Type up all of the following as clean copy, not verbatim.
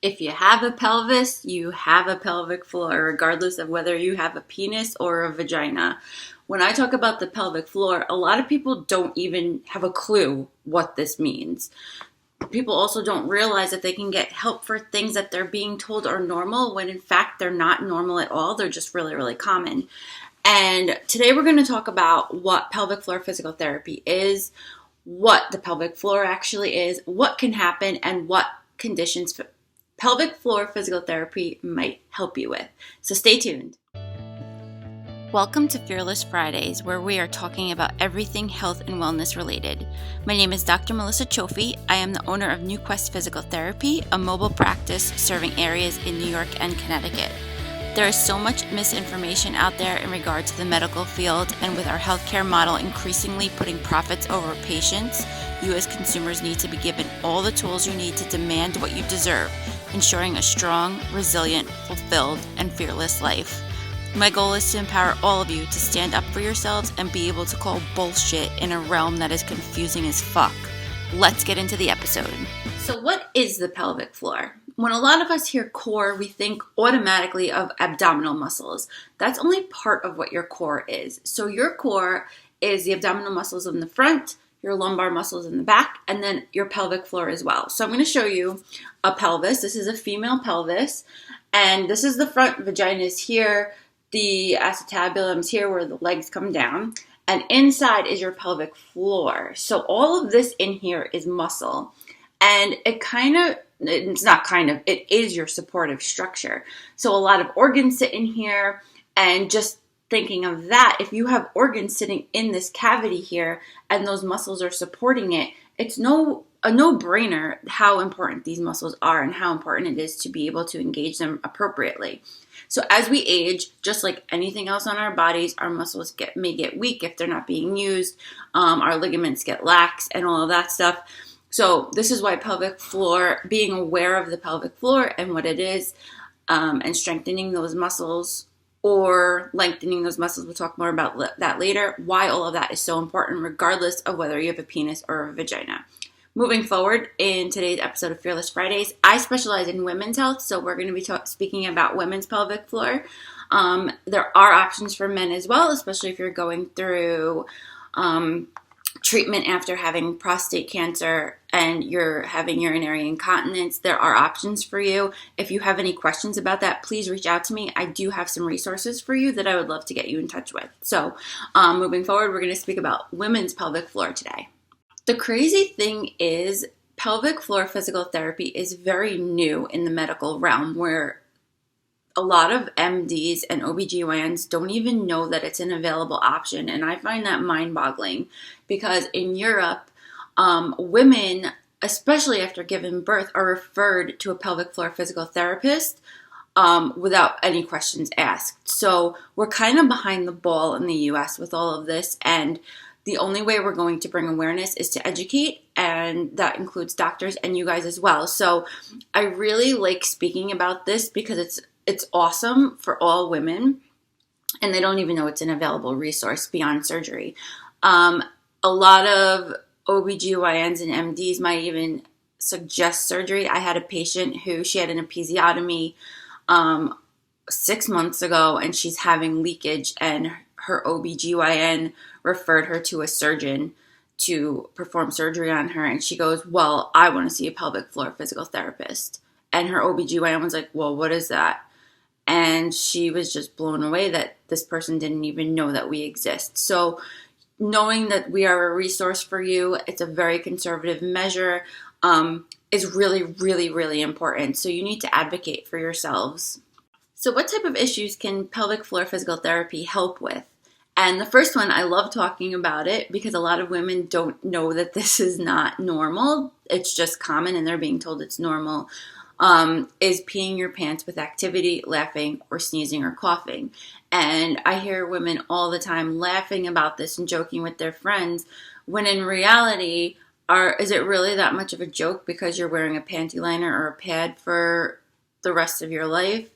If you have a pelvis, you have a pelvic floor, regardless of whether you have a penis or a vagina. When I talk about the pelvic floor, a lot of people don't even have a clue what this means. People also don't realize that they can get help for things that they're being told are normal when in fact they're not normal at all. They're just really, really common. And today we're going to talk about what pelvic floor physical therapy is, what the pelvic floor actually is, what can happen, and what conditions pelvic floor physical therapy might help you with. So stay tuned. Welcome to Fearless Fridays, where we are talking about everything health and wellness related. My name is Dr. Melissa Chofi. I am the owner of New Quest Physical Therapy, a mobile practice serving areas in New York and Connecticut. There is so much misinformation out there in regard to the medical field, and with our healthcare model increasingly putting profits over patients, you as consumers need to be given all the tools you need to demand what you deserve, ensuring a strong, resilient, fulfilled, and fearless life. My goal is to empower all of you to stand up for yourselves and be able to call bullshit in a realm that is confusing as fuck. Let's get into the episode. So what is the pelvic floor? When a lot of us hear core, we think automatically of abdominal muscles. That's only part of what your core is. So your core is the abdominal muscles in the front, your lumbar muscles in the back, and then your pelvic floor as well. So I'm going to show you a pelvis. This is a female pelvis, and this is the front. Vagina is here. The acetabulum is here where the legs come down, and inside is your pelvic floor. So all of this in here is muscle, and it is your supportive structure. So a lot of organs sit in here, and just thinking of that, if you have organs sitting in this cavity here and those muscles are supporting it, it's a no-brainer how important these muscles are and how important it is to be able to engage them appropriately. So as we age, just like anything else on our bodies, our muscles may get weak if they're not being used. Our ligaments get lax and all of that stuff. So this is why pelvic floor, being aware of the pelvic floor and what it is, and strengthening those muscles or lengthening those muscles, we'll talk more about that later, why all of that is so important regardless of whether you have a penis or a vagina. Moving forward in today's episode of Fearless Fridays, I specialize in women's health, so we're going to be speaking about women's pelvic floor. There are options for men as well, especially if you're going through treatment after having prostate cancer and you're having urinary incontinence. There are options for you. If you have any questions about that, please reach out to me. I do have some resources for you that I would love to get you in touch with. So moving forward, we're going to speak about women's pelvic floor today. The crazy thing is pelvic floor physical therapy is very new in the medical realm, where a lot of MDs and OBGYNs don't even know that it's an available option. And I find that mind-boggling because in Europe, women, especially after giving birth, are referred to a pelvic floor physical therapist without any questions asked. So we're kind of behind the ball in the US with all of this, and the only way we're going to bring awareness is to educate, and that includes doctors and you guys as well. So I really like speaking about this because it's awesome for all women, and they don't even know it's an available resource beyond surgery. A lot of OBGYNs and MDs might even suggest surgery. I had a patient who she had an episiotomy 6 months ago, and she's having leakage, and her OBGYN referred her to a surgeon to perform surgery on her. And she goes, well, I want to see a pelvic floor physical therapist. And her OBGYN was like, well, what is that? And she was just blown away that this person didn't even know that we exist. So knowing that we are a resource for you, it's a very conservative measure, is really, really, really important. So you need to advocate for yourselves. So what type of issues can pelvic floor physical therapy help with? And the first one, I love talking about it because a lot of women don't know that this is not normal. It's just common and they're being told it's normal, is peeing your pants with activity, laughing, or sneezing or coughing. And I hear women all the time laughing about this and joking with their friends, when in reality, is it really that much of a joke because you're wearing a panty liner or a pad for the rest of your life?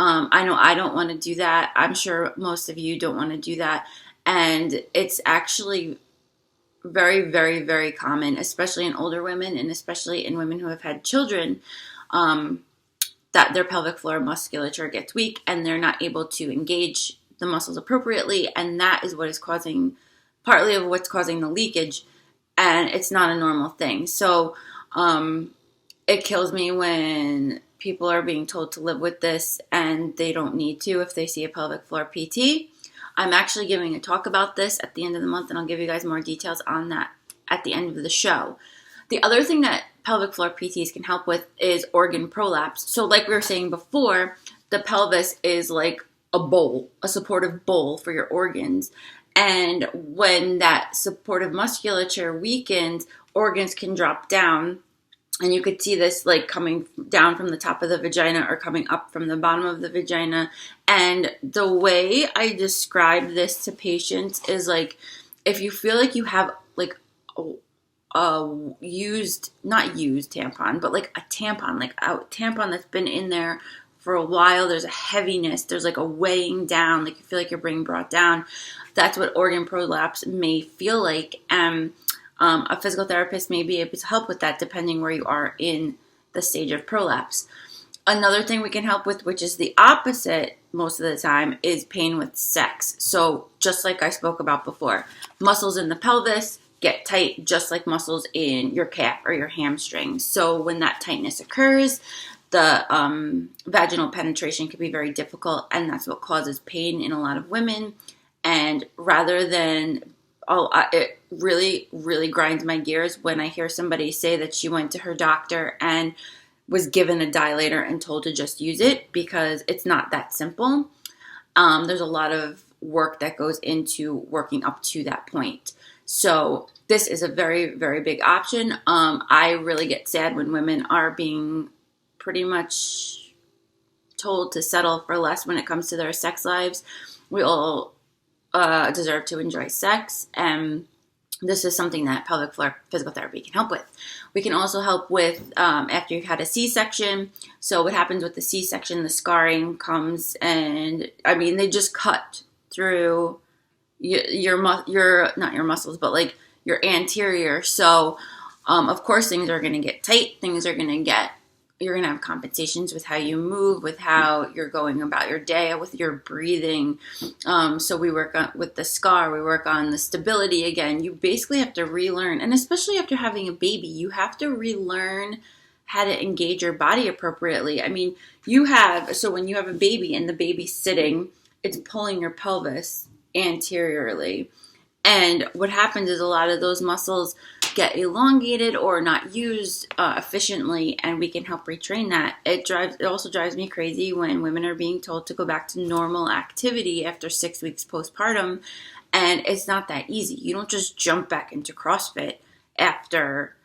I know I don't want to do that. I'm sure most of you don't want to do that. And it's actually very, very, very common, especially in older women and especially in women who have had children. that their pelvic floor musculature gets weak and they're not able to engage the muscles appropriately, and that is what is causing, partly of what's causing the leakage, and it's not a normal thing. So it kills me when people are being told to live with this and they don't need to if they see a pelvic floor PT. I'm actually giving a talk about this at the end of the month, and I'll give you guys more details on that at the end of the show. The other thing that pelvic floor PTs can help with is organ prolapse. So like we were saying before, the pelvis is like a bowl, a supportive bowl for your organs. And when that supportive musculature weakens, organs can drop down. And you could see this like coming down from the top of the vagina or coming up from the bottom of the vagina. And the way I describe this to patients is like, if you feel like you have like not used tampon, but like a tampon that's been in there for a while, there's a heaviness, there's like a weighing down, like you feel like you're being brought down. That's what organ prolapse may feel like. A physical therapist may be able to help with that depending where you are in the stage of prolapse. Another thing we can help with, which is the opposite most of the time, is pain with sex. So just like I spoke about before, muscles in the pelvis get tight just like muscles in your calf or your hamstring. So when that tightness occurs, the vaginal penetration can be very difficult, and that's what causes pain in a lot of women. And rather than it really, really grinds my gears when I hear somebody say that she went to her doctor and was given a dilator and told to just use it, because it's not that simple. There's a lot of work that goes into working up to that point. So this is a very, very big option. I really get sad when women are being pretty much told to settle for less when it comes to their sex lives. We all deserve to enjoy sex, and this is something that pelvic floor physical therapy can help with. We can also help with after you've had a C-section. So what happens with the C-section, the scarring comes, and I mean, they just cut through your not your muscles, but like your anterior. So of course things are going to get tight. You're going to have compensations with how you move, with how you're going about your day, with your breathing. So we work on, with the scar, we work on the stability again. You basically have to relearn, and especially after having a baby, you have to relearn how to engage your body appropriately. I mean, so when you have a baby and the baby's sitting, it's pulling your pelvis anteriorly. And what happens is a lot of those muscles get elongated or not used efficiently, and we can help retrain that. It also drives me crazy when women are being told to go back to normal activity after 6 weeks postpartum, and it's not that easy. You don't just jump back into CrossFit after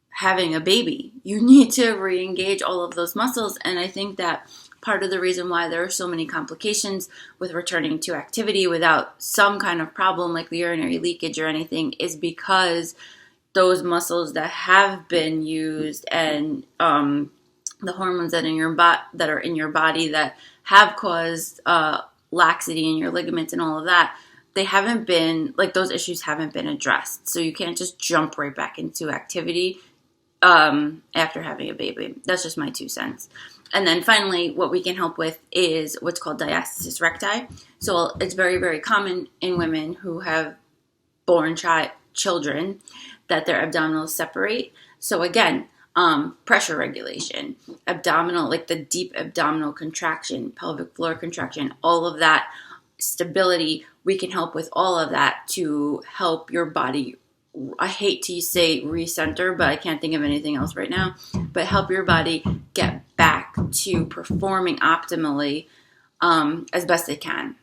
having a baby. You need to re-engage all of those muscles, and I think that part of the reason why there are so many complications with returning to activity without some kind of problem like the urinary leakage or anything is because those muscles that have been used and the hormones that are in your body that have caused laxity in your ligaments and all of that, those issues haven't been addressed. So you can't just jump right back into activity after having a baby. That's just my 2 cents. And then finally, what we can help with is what's called diastasis recti. So it's very, very common in women who have born children that their abdominals separate. So again, pressure regulation, abdominal, like the deep abdominal contraction, pelvic floor contraction, all of that stability, we can help with all of that to help your body. I hate to say recenter, but I can't think of anything else right now, but help your body get back to performing optimally as best it can.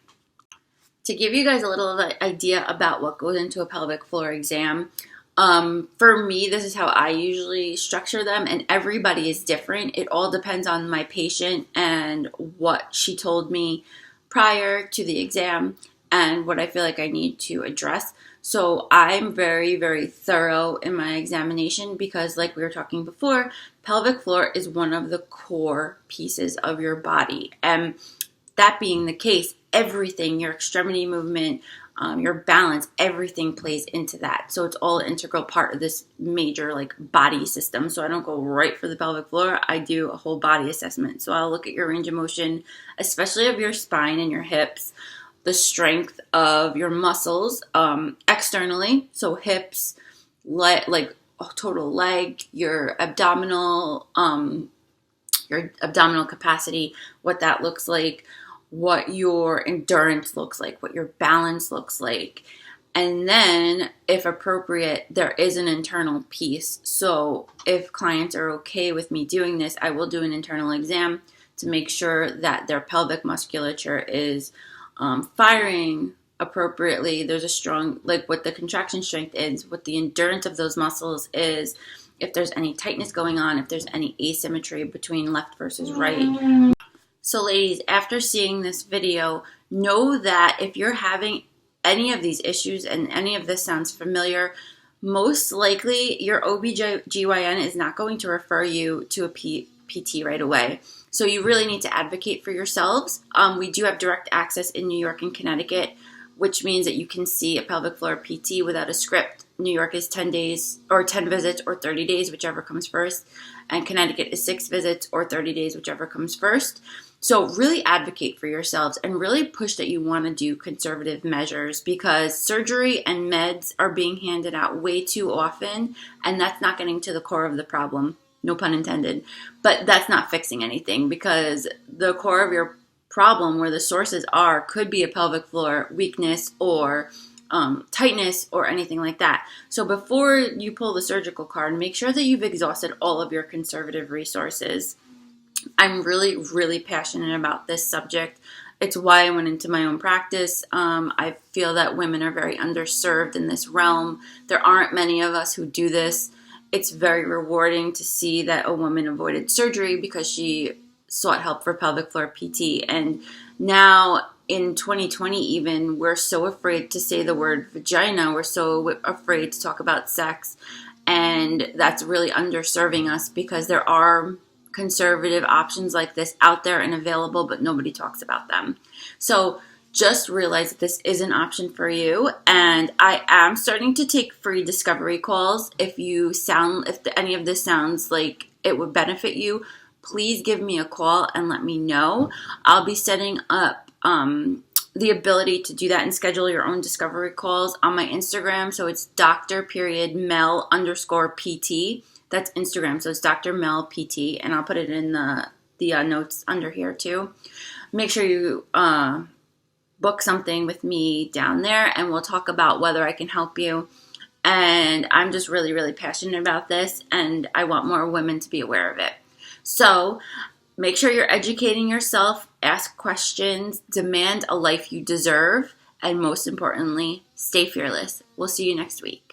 To give you guys a little idea about what goes into a pelvic floor exam, for me, this is how I usually structure them, and everybody is different. It all depends on my patient and what she told me prior to the exam and what I feel like I need to address. So I'm very, very thorough in my examination because, like we were talking before, pelvic floor is one of the core pieces of your body. And that being the case, everything, your extremity movement, your balance, everything plays into that. So it's all an integral part of this major like body system. So I don't go right for the pelvic floor. I do a whole body assessment. So I'll look at your range of motion, especially of your spine and your hips, the strength of your muscles externally. So hips, like total leg, your abdominal capacity, what that looks like, what your endurance looks like, what your balance looks like. And then, if appropriate, there is an internal piece. So if clients are okay with me doing this, I will do an internal exam to make sure that their pelvic musculature is firing appropriately. There's a strong, like what the contraction strength is, what the endurance of those muscles is, if there's any tightness going on, if there's any asymmetry between left versus right. So ladies, after seeing this video, know that if you're having any of these issues and any of this sounds familiar, most likely your OBGYN is not going to refer you to a PT right away. So you really need to advocate for yourselves. We do have direct access in New York and Connecticut, which means that you can see a pelvic floor PT without a script. New York is 10 days or 10 visits or 30 days, whichever comes first. And Connecticut is 6 visits or 30 days, whichever comes first. So really advocate for yourselves and really push that you want to do conservative measures, because surgery and meds are being handed out way too often, and that's not getting to the core of the problem. No pun intended. But that's not fixing anything, because the core of your problem, where the sources are, could be a pelvic floor weakness or tightness or anything like that. So before you pull the surgical card, make sure that you've exhausted all of your conservative resources. I'm really, really passionate about this subject. It's why I went into my own practice. I feel that women are very underserved in this realm. There aren't many of us who do this. It's very rewarding to see that a woman avoided surgery because she sought help for pelvic floor PT. And now in 2020 even, we're so afraid to say the word vagina. We're so afraid to talk about sex. And that's really underserving us, because there are conservative options like this out there and available, but nobody talks about them. So just realize that this is an option for you. And I am starting to take free discovery calls. If any of this sounds like it would benefit you, please give me a call and let me know. I'll be setting up the ability to do that and schedule your own discovery calls on my Instagram. So it's Dr.Mel_PT. That's Instagram. So it's Dr. Mel PT, and I'll put it in the notes under here too. Make sure you book something with me down there, and we'll talk about whether I can help you. And I'm just really, really passionate about this, and I want more women to be aware of it. So make sure you're educating yourself, ask questions, demand a life you deserve, and most importantly, stay fearless. We'll see you next week.